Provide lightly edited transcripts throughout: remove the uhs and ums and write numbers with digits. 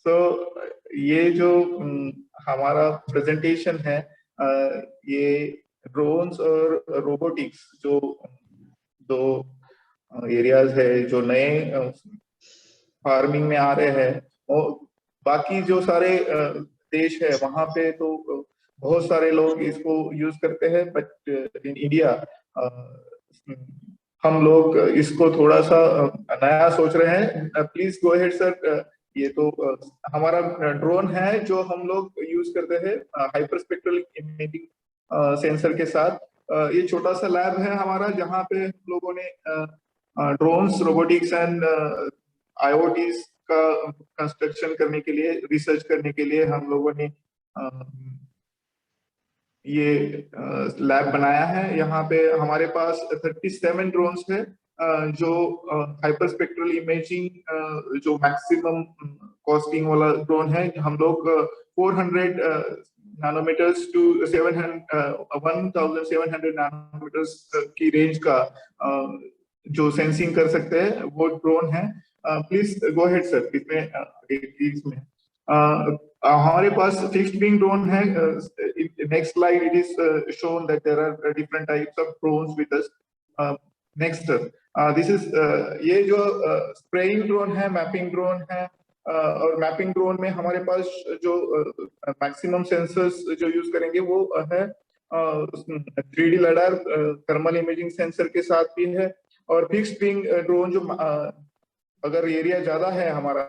सो ये जो हमारा प्रेजेंटेशन है, ये ड्रोन्स और रोबोटिक्स जो दो एरियाज है जो नए फार्मिंग में आ रहे हैं, और बाकी जो सारे देश है वहां पे तो बहुत सारे लोग इसको यूज करते हैं, बट इन इंडिया हम लोग इसको थोड़ा सा नया सोच रहे हैं। Please go ahead sir. ये तो हमारा ड्रोन है जो हम लोग यूज करते हैं हाइपरस्पेक्ट्रल इमेजिंग सेंसर के साथ। ये छोटा सा लैब है हमारा जहाँ पे हम लोगों ने ड्रोन्स, रोबोटिक्स एंड आईओटीज का कंस्ट्रक्शन करने के लिए, रिसर्च करने के लिए हम लोगों ने ये लैब बनाया है। यहाँ पे हमारे पास 37 ड्रोन्स है जो हाइपरस्पेक्ट्रल इमेजिंग जो मैक्सिमम कॉस्टिंग वाला ड्रोन है। हम लोग 400 नैनोमीटर्स टू 1700 नैनोमीटर्स की रेंज का जो सेंसिंग कर सकते हैं वो ड्रोन है। Please go ahead sir. इसमें हमारे पास फिक्स्ड विंग ड्रोन है। Next slide it is shown that there are different types of drones with us. Next this is ये जो स्प्रेइंग ड्रोन है, मैपिंग ड्रोन है। और मैपिंग ड्रोन में हमारे पास जो मैक्सिमम सेंसर्स जो यूज करेंगे वो है 3D ladder thermal imaging sensor के साथ भी है। और फिक्स्ड विंग ड्रोन जो अगर एरिया ज्यादा है हमारा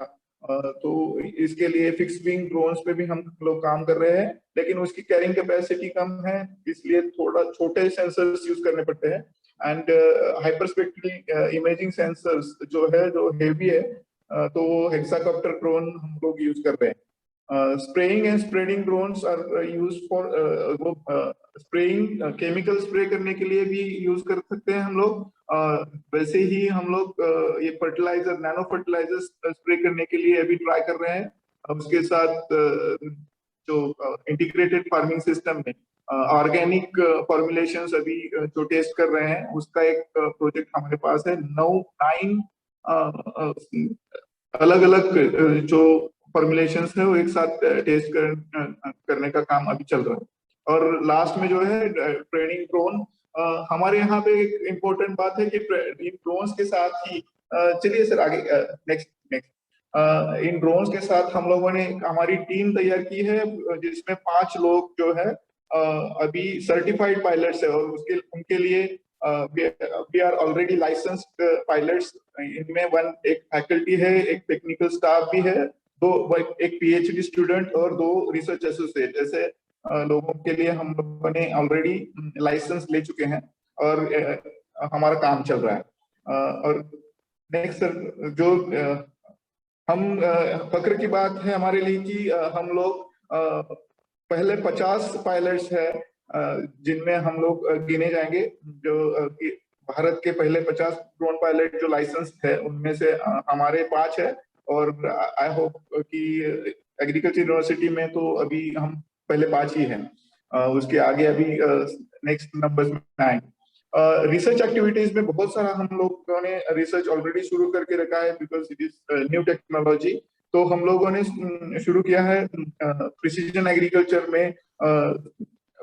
तो इसके लिए फिक्स विंग ड्रोन्स पे भी हम लोग काम कर रहे हैं, लेकिन उसकी कैरिंग कैपेसिटी कम है, इसलिए थोड़ा छोटे सेंसर्स यूज करने पड़ते हैं। एंड हाइपरस्पेक्ट्रल इमेजिंग सेंसर्स जो है, जो हेवी है, तो वो हेक्साकॉप्टर ड्रोन हम लोग यूज कर रहे हैं। Spraying and spreading drones are use for spraying, chemical spray करने के लिए भी यूज कर सकते हैं हम लोग। वैसे ही हम लोग ये फर्टिलाइजर, नैनो फर्टिलाइजर स्प्रे करने के लिए अभी ट्राई कर रहे हैं। उसके साथ जो इंटीग्रेटेड फार्मिंग सिस्टम में ऑर्गेनिक फॉर्मुलेशंस अभी जो टेस्ट कर रहे हैं, उसका एक प्रोजेक्ट हमारे पास है। 9 अलग अलग जो फॉर्मुलेशंस है वो एक साथ टेस्ट करने का काम अभी चल रहा है। और लास्ट में जो है ट्रेनिंग ड्रोन। हमारे यहाँ पे एक इम्पोर्टेंट बात है कि इन ड्रोन्स के साथ ही चलिए सर आगे, नेक्स्ट नेक्स्ट। इन ड्रोन्स के साथ हम लोगों ने हमारी टीम तैयार की है जिसमें 5 लोग जो है अभी सर्टिफाइड पायलट्स है, और उसके उनके लिए we are already licensed pilots. इनमें एक फैकल्टी है, एक टेक्निकल स्टाफ भी है, एक पीएचडी स्टूडेंट और 2 रिसर्च एसोसिएट। ऐसे लोगों के लिए हम लोगों ने ऑलरेडी लाइसेंस ले चुके हैं और हमारा काम चल रहा है। और नेक्स्ट सर, जो हम फक्र की बात है हमारे लिए कि हम लोग पहले 50 पायलट्स है जिनमें हम लोग गिने जाएंगे, जो भारत के पहले 50 ड्रोन पायलट जो लाइसेंस है उनमें से हमारे 5 है। और आई होप कि एग्रीकल्चर यूनिवर्सिटी में तो अभी हम पहले 5 ही हैं, उसके आगे अभी नेक्स्ट नंबर्स में आएंगे। रिसर्च एक्टिविटीज में बहुत सारा हम लोगों ने रिसर्च ऑलरेडी शुरू करके रखा है, because it is new technology. तो हम लोगों ने शुरू किया है प्रिसीजन एग्रीकल्चर में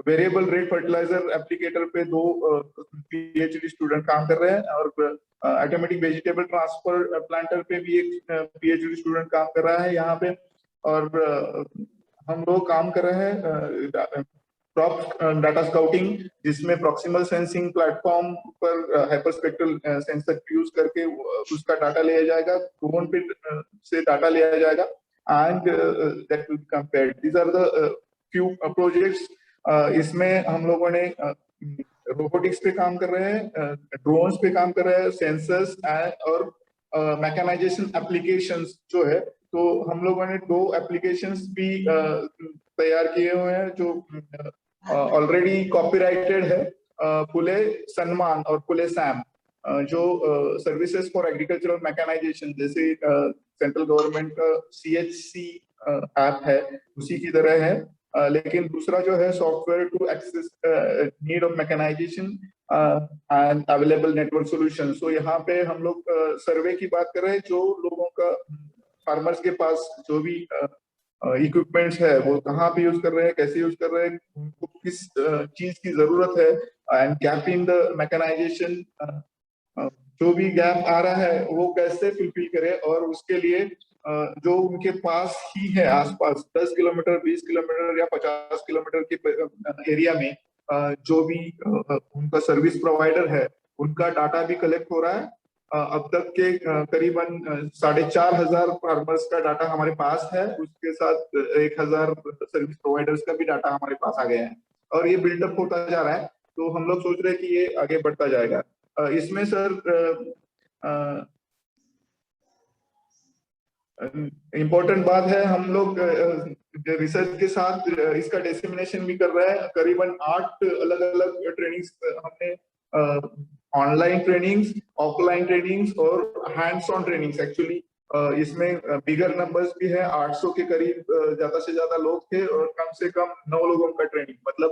वेरिएबल रेट फर्टिलाइजर एप्लीकेटर पे 2 पीएचडी स्टूडेंट काम कर रहे हैं, और ऑटोमेटिक वेजिटेबल ट्रांसफर प्लांटर पे भी एक पीएचडी स्टूडेंट काम कर रहा है यहाँ पे। और हम लोग काम कर रहे हैं क्रॉप डाटा स्काउटिंग, जिसमें प्रॉक्सिमल सेंसिंग प्लेटफॉर्म पर हाइपरस्पेक्ट्रल सेंसर यूज करके उसका डाटा लिया जाएगा, ड्रोन पे से डाटा लिया जाएगा, and that will be compared. These are the few projects. इसमें हम लोगों ने रोबोटिक्स पे काम कर रहे हैं, ड्रोन्स पे काम कर रहे हैं, सेंसर्स और मैकेनाइजेशन एप्लीकेशंस जो है। तो हम लोगों ने 2 एप्लीकेशंस भी तैयार किए हुए हैं जो ऑलरेडी कॉपीराइटेड है। पुले सन्मान और पुले सैम, जो सर्विसेज फॉर एग्रीकल्चरल मैकेनाइजेशन, जैसे सेंट्रल गवर्नमेंट का CHC ऐप है उसी की तरह है। लेकिन दूसरा जो है software to access need of mechanization and available network solution. So यहाँ पे हम लोग सर्वे की बात कर रहे हैं, जो लोगों का फार्मर्स के पास जो भी इक्विपमेंट्स है वो कहाँ पे यूज कर रहे हैं, कैसे यूज कर रहे हैं, उनको किस चीज की जरूरत है, and gap in the mechanisation, जो भी गैप आ रहा है वो कैसे फुलफिल करे, और उसके लिए जो उनके पास ही है आसपास 10 किलोमीटर, 20 किलोमीटर या 50 किलोमीटर के एरिया में जो भी उनका सर्विस प्रोवाइडर है उनका डाटा भी कलेक्ट हो रहा है। अब तक के करीबन 4,500 फार्मर्स का डाटा हमारे पास है, उसके साथ 1,000 सर्विस प्रोवाइडर्स का भी डाटा हमारे पास आ गया है, और ये बिल्डअप होता जा रहा है। तो हम लोग सोच रहे हैं कि ये आगे बढ़ता जाएगा। इसमें सर इम्पोर्टेंट बात है, हम लोग रिसर्च के साथ इसका डिसेमिनेशन भी कर रहे हैं। करीबन 8 अलग अलग ट्रेनिंग्स हमने, ऑनलाइन ट्रेनिंग्स, ऑफलाइन ट्रेनिंग्स और हैंड्स ऑन ट्रेनिंग्स, एक्चुअली इसमें बिगर नंबर्स भी है, 800 के करीब ज्यादा से ज्यादा लोग थे, और कम से कम 9 लोगों का ट्रेनिंग, मतलब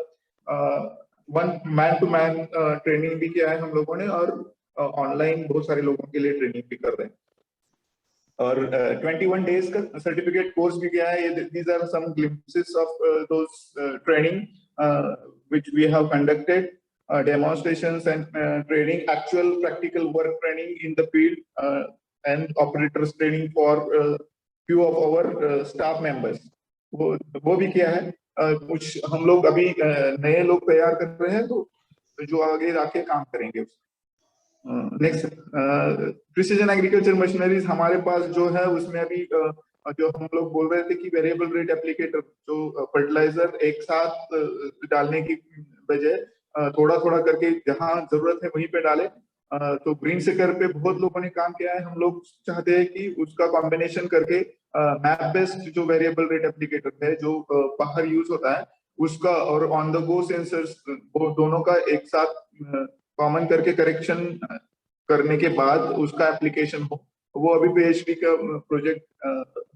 one man to man training भी किया है हम लोगों ने, और ऑनलाइन बहुत सारे लोगों के लिए ट्रेनिंग भी कर रहे हैं। और 21 डेज का सर्टिफिकेट कोर्स भी किया है। These are some glimpses of those training which we have conducted, demonstrations and training, actual practical work training in the field, and operators training for few of our staff members, वो भी किया है। कुछ हम लोग अभी नए लोग तैयार कर रहे हैं, तो जो आगे जाके काम करेंगे। नेक्स्ट, प्रिसीजन एग्रीकल्चर मशीनरीज हमारे पास जो है उसमें अभी जो हम लोग बोल रहे थे कि वेरिएबल रेट एप्लीकेटर, जो फर्टिलाइजर एक साथ डालने की बजाय थोड़ा थोड़ा करके जहां जरूरत है वहीं पे डाले, तो ग्रीन सेकर पे बहुत लोगों ने काम किया है। हम लोग चाहते हैं कि उसका कॉम्बिनेशन करके मैप बेस्ड जो वेरिएबल रेट एप्लीकेटर है जो बाहर यूज होता है उसका, और ऑन द गो सेंसर्स, वो दोनों का एक साथ कॉमन करके करेक्शन करने के बाद उसका एप्लीकेशन हो। वो अभी पीएचडी का प्रोजेक्ट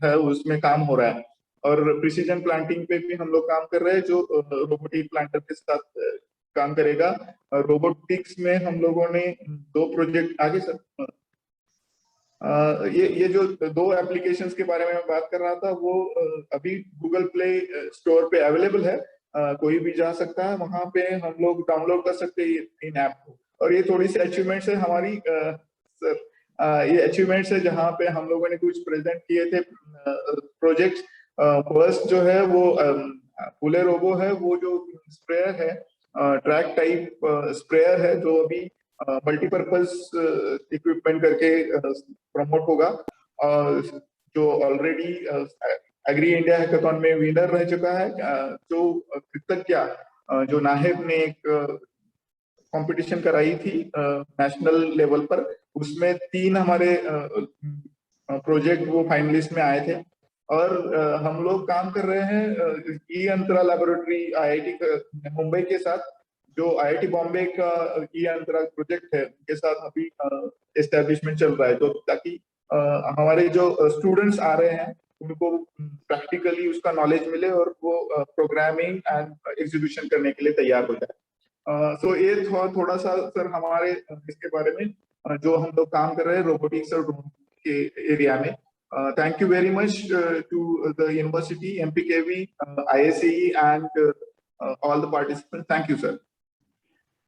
है, उसमें काम हो रहा है। और प्रिसीजन प्लांटिंग पे भी हम लोग काम कर रहे हैं, जो रोबोटिक प्लांटर के साथ काम करेगा। रोबोटिक्स में हम लोगों ने 2 प्रोजेक्ट आगे सर, ये जो 2 एप्लीकेशंस के बारे में मैं बात कर रहा था वो अभी गूगल प्ले स्टोर पे अवेलेबल है, कोई भी जा सकता है, वहां पे हम लोग डाउनलोड कर सकते हैं इन ऐप को। और ये थोड़ी सी अचीवमेंट्स है हमारी सर, ये अचीवमेंट्स है जहाँ पे हम लोगों ने कुछ प्रेजेंट किए थे प्रोजेक्ट्स। फर्स्ट जो है वो फुले रोबो है, वो जो स्प्रेयर है, ट्रैक टाइप स्प्रेयर है, जो अभी मल्टीपर्पज इक्विपमेंट करके प्रमोट होगा, जो ऑलरेडी एग्री इंडिया हैकाथॉन में विनर रह चुका है। जो कृतज्ञ जो नाहिब ने एक कंपटीशन कराई थी नेशनल लेवल पर, उसमें 3 हमारे प्रोजेक्ट वो फाइनलिस्ट में आए थे। और हम लोग काम कर रहे हैं ई अंतरा लेबोरेटरी आईआईटी मुंबई के साथ, जो आईआईटी बॉम्बे का ई अंतरा प्रोजेक्ट है उनके साथ अभी एस्टेब्लिशमेंट चल रहा है, तो ताकि हमारे जो स्टूडेंट्स आ रहे हैं उनको प्रैक्टिकली उसका नॉलेज मिले और वो प्रोग्रामिंग एंड एग्जीक्यूशन करने के लिए तैयार हो जाए। सो ये थोड़ा सा सर हमारे इसके बारे में जो हम लोग काम कर रहे हैं रोबोटिक्स और ड्रोन के एरिया में। Thank you very much to the university, MPKV, ISCE, and all the participants. Thank you, sir.